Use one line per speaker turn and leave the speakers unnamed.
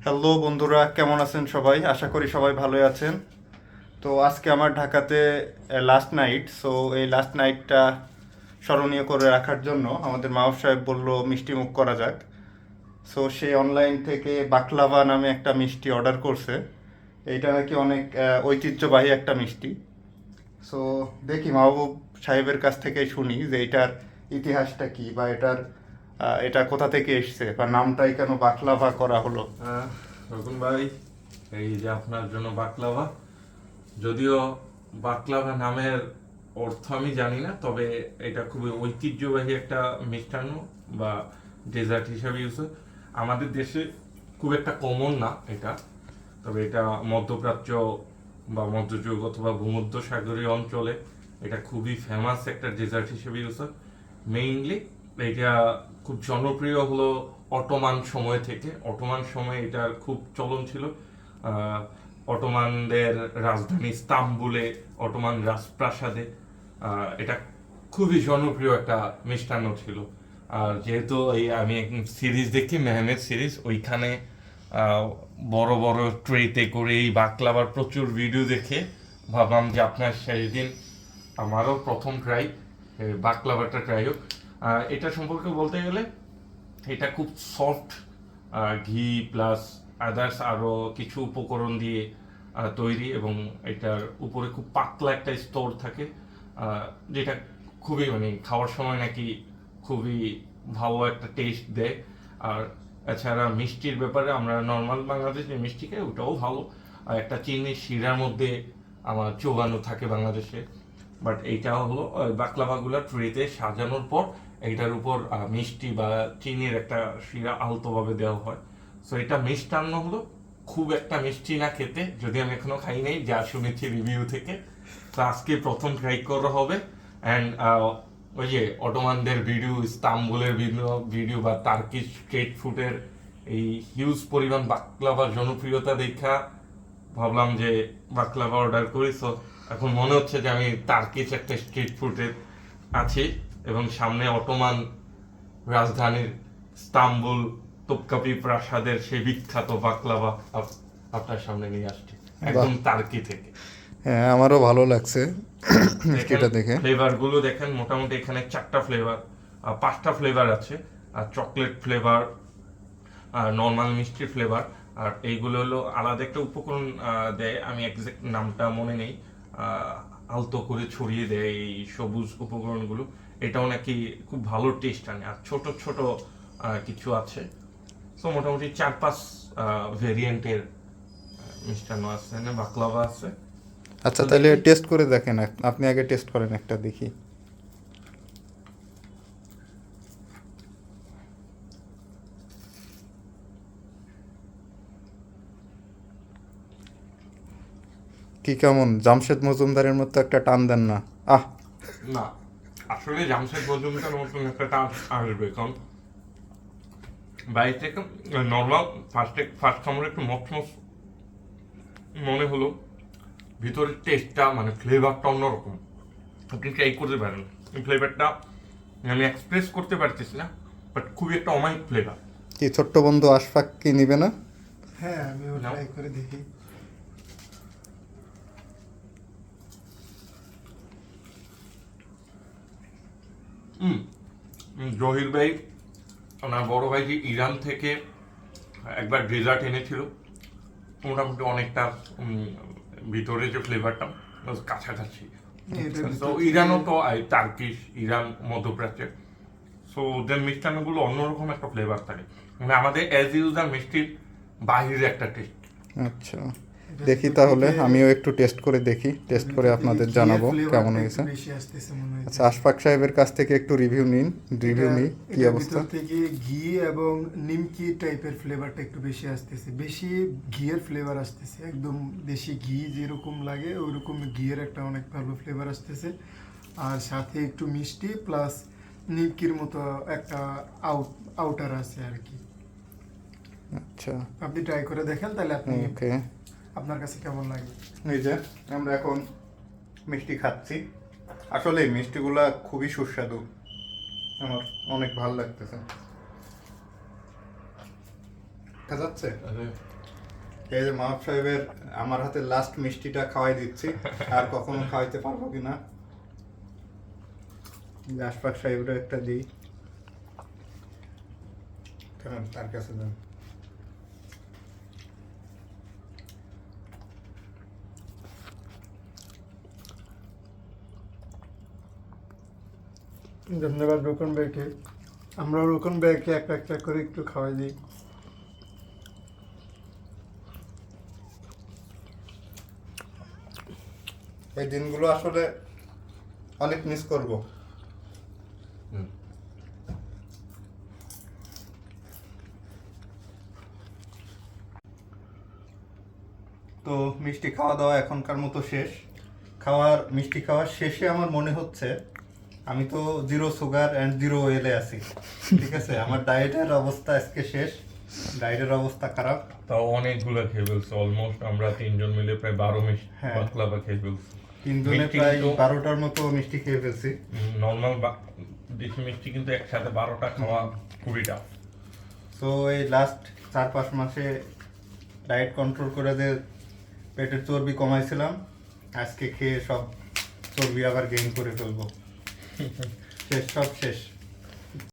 Hello বন্ধুরা, কেমন আছেন সবাই? আশা করি সবাই ভালোই আছেন। তো আজকে আমার ঢাকাতে লাস্ট নাইট। সো এই লাস্ট নাইটটা স্মরণীয় করে রাখার জন্য আমাদের মাহবুব সাহেব বলল মিষ্টি মুখ করা যাক। সো সে অনলাইন থেকে বাকলাভা নামে একটা মিষ্টি অর্ডার করছে। এইটা নাকি অনেক ঐতিহ্যবাহী একটা মিষ্টি। সো দেখি মাহবুব সাহেবের কাছ থেকে শুনি যে এটার ইতিহাসটা কি, বা এটা কোথা থেকে এসছে, বা নামটাই কেন বাকলাভা করা হলো।
রকুন ভাই, এই যে আপনার জন্য বাকলাভা। যদিও বাকলাভা নামের অর্থ আমি জানি না, তবে এটা খুবই ঐতিহ্যবাহী একটা মিষ্টান্ন বা ডেজার্ট হিসাবে ইউজ হয়। আমাদের দেশে খুব একটা কমন না এটা, তবে এটা মধ্যপ্রাচ্য বা মধ্যযুগ অথবা ভূমধ্য সাগরীয় অঞ্চলে এটা খুবই ফেমাস একটা ডেজার্ট হিসেবে ইউজ হয়। মেইনলি এটা খুব জনপ্রিয় হলো অটোমান সময় থেকে। অটোমান সময়ে এটার খুব চলন ছিল। আহ, অটোমানদের রাজধানী ইস্তাম্বুলে অটোমান রাজপ্রাসাদে এটা খুবই জনপ্রিয় একটা মিষ্টান্ন ছিল। আর যেহেতু এই আমি সিরিজ দেখি, মেহমেদ সিরিজ, ওইখানে আহ, বড় বড় ট্রেতে করে এই বাকলাভার প্রচুর ভিডিও দেখে ভাবলাম যে আপনার সেদিন আমারও প্রথম ট্রাই বাকলাভাটা ট্রাই হোক। এটা সম্পর্কে বলতে গেলে এটা খুব সফট, ঘি প্লাস আদার্স আরও কিছু উপকরণ দিয়ে তৈরি, এবং এটার উপরে খুব পাতলা একটা স্তর থাকে, যেটা খুবই মানে খাওয়ার সময় নাকি খুবই ভালো একটা টেস্ট দেয়। আর এছাড়া মিষ্টির ব্যাপারে আমরা নর্মাল বাংলাদেশ যে মিষ্টি খাই ওটাও ভালো, আর একটা চিনির শিরার মধ্যে আমার চোবানো থাকে বাংলাদেশে। বাট এইটা হলো বাকলাভাগুলো ট্রেতে সাজানোর পর এইটার উপর মিষ্টি বা চিনির একটা শিরা আলতোভাবে দেওয়া হয়। সো এটা মিষ্টান্ন হলো, খুব একটা মিষ্টি না খেতে, যদি আমি এখনো খাই নাই, যা শুনেছি রিভিউ থেকে। তো আজকে প্রথম ট্রাই করা হবে। অ্যান্ড ওই যে অটোমানদের ভিডিও, ইস্তাম্বুলের ভিডিও বা টার্কিশ স্ট্রিট ফুডের এই হিউজ পরিমাণ বাকলাভার জনপ্রিয়তা দেখা ভাবলাম যে বাকলাভা অর্ডার করি। সো এখন মনে হচ্ছে যে আমি টার্কিশ একটা স্ট্রিট ফুডে আছি, এবং সামনে অটোমান রাজধানীর ইস্তাম্বুল তোপকাপি প্রাসাদের সেই বিখ্যাত বাকলাভা আপনার সামনে নিয়ে আসছি, একদম টার্কি থেকে।
হ্যাঁ, আমারও ভালো লাগছে
দেখেন
মিষ্টিটা দেখে।
ফ্লেভার গুলো দেখেন, মোটামুটি এখানে 4টা ফ্লেভার, 5টা ফ্লেভার আছে। আর চকলেট ফ্লেভার, নর্মাল মিষ্টির ফ্লেভার, আর এইগুলো হলো আলাদা একটা উপকরণ দেয়, আমি একজ্যাক্ট নামটা মনে নেই। আলতো করে ছড়িয়ে দেয় এই সবুজ উপকরণগুলো। এটাও নাকি খুব ভালো টেস্ট আনে। আর ছোট ছোট কিছু আছে। সো মোটামুটি 4-5 ভেরিয়েন্টের মিষ্টান্ন আছে, না বাকলাভা আছে।
আচ্ছা,
তো
তাহলে
দেখি।
টেস্ট করে দেখেন। আপনি আগে টেস্ট করেন, একটা দেখি। কি কেমন? জামশেদ মজুমদারের মতো একটা টান দেন না? আহ,
না, আসলে জামশেদ মজুমদার মতন একটা টান আসবে, কারণ বাইরে থেকে নর্মাল ফার্স্ট কামড়ে একটু মচমচ মনে হলো, ভিতরের টেস্টটা মানে ফ্লেভারটা অন্যরকম। আপনি ট্রাই করতে পারেন, এই ফ্লেভারটা আমি এক্সপ্রেস করতে পারতেছি না, বাট খুবই একটা অমায়িক ফ্লেভার।
কি ছোট্ট বন্ধু আশফাক কি নিবে না?
হ্যাঁ, আমিও
নাও।
ট্রাই করে দেখি।
হুম, জহির ভাই, ওনার বড় ভাই যে ইরান থেকে একবার ডেজার্ট এনেছিল, মোটামুটি অনেকটা ভিতরে যে ফ্লেভারটা কাছাকাছি।
এটার
তো
ভিতর
ইরানও
থেকে
তো টার্কিশ, ইরান মধ্যপ্রাচ্যের। সো ওদের মিষ্টান্নগুলো অন্যরকম একটা ফ্লেভার থাকে, মানে আমাদের অ্যাজ ইউজার মিষ্টির বাহিরে একটা টেস্ট।
আচ্ছা,
এটার
দেখি
ভিতর
তাহলে
থেকে
আমিও একটু টেস্ট করে দেখি। টেস্ট করে
ভিতর থেকে
আপনাদের
ঘিয়ের
জানাবো কেমন
ফ্লেভারটা
হয়েছে।
একটু বেশি আসতেছে মনে
আচ্ছা,
হইতেছে।
আশফাক সাহেবের কাছ থেকে একটু রিভিউ নিন। রিভিউ
এটা
নিই কি
এটার
অবস্থা।
ভিতর থেকে ঘি এবং নিমকি টাইপের ফ্লেভারটা একটু বেশি আসতেছে, বেশি ঘিয়ের ফ্লেভার আসতেছে, একদম দেশি ঘি যেরকম লাগে ওইরকম ঘিয়ের একটা অনেক ভালো ফ্লেভার আসতেছে। আর সাথে একটু মিষ্টি প্লাস নিমকির মতো একটা আউটার আছে আর কি।
আচ্ছা,
আপনি ট্রাই করে দেখেন, তাহলে আপনি
ওকে।
আপনার কাছে কেমন লাগে।
এই যে আমরা এখন মিষ্টি খাচ্ছি। আসলে এই মিষ্টিগুলা খুবই সুস্বাদু, আমার অনেক ভালো লাগতেছে। খাওয়া যাচ্ছে। এই যে মাহবুব সাহেবের আমার হাতে লাস্ট মিষ্টিটা খাওয়াই দিচ্ছি, আর কখনো খাওয়াইতে পারবো কিনা। আশফাক সাহেবরা একটা দিই, তার কাছে দেন।
ধন্যবাদ রোকন ভাইকে। আমরা রোকন ভাইকে একটা একটা করে একটু খাওয়াই দিই।
এই দিনগুলো আসলে অনেক মিস করব। তো মিষ্টি খাওয়া দাওয়া এখনকার মতো শেষ। মিষ্টি খাওয়ার শেষে আমার মনে হচ্ছে আমি তো 0 সুগার অ্যান্ড 0 ওয়েলে আছি, ঠিক আছে। আমার ডায়েটের অবস্থা আজকে শেষ, ডায়েটের অবস্থা খারাপ।
তাও অনেকগুলো খেয়ে ফেলছে, অলমোস্ট আমরা 3 জন মিলে প্রায় 12 মিষ্টি
হ্যাঁ।
বাকলাভা খেয়ে ফেলছি।
তিনজনে
মিষ্টি
প্রায়
কিন্তু-
12টার মতো মিষ্টি খেয়ে ফেলছি।
নর্মাল দেশি মিষ্টি কিন্তু একসাথে 12টা খাওয়া খুবই টাফ।
তো এই লাস্ট 4-5 মাসে ডায়েট কন্ট্রোল করে যে পেটের চর্বি কমাইছিলাম, আজকে খেয়ে সব চর্বি আবার গেইন করে ফেলবো। শেষ, সব শেষ।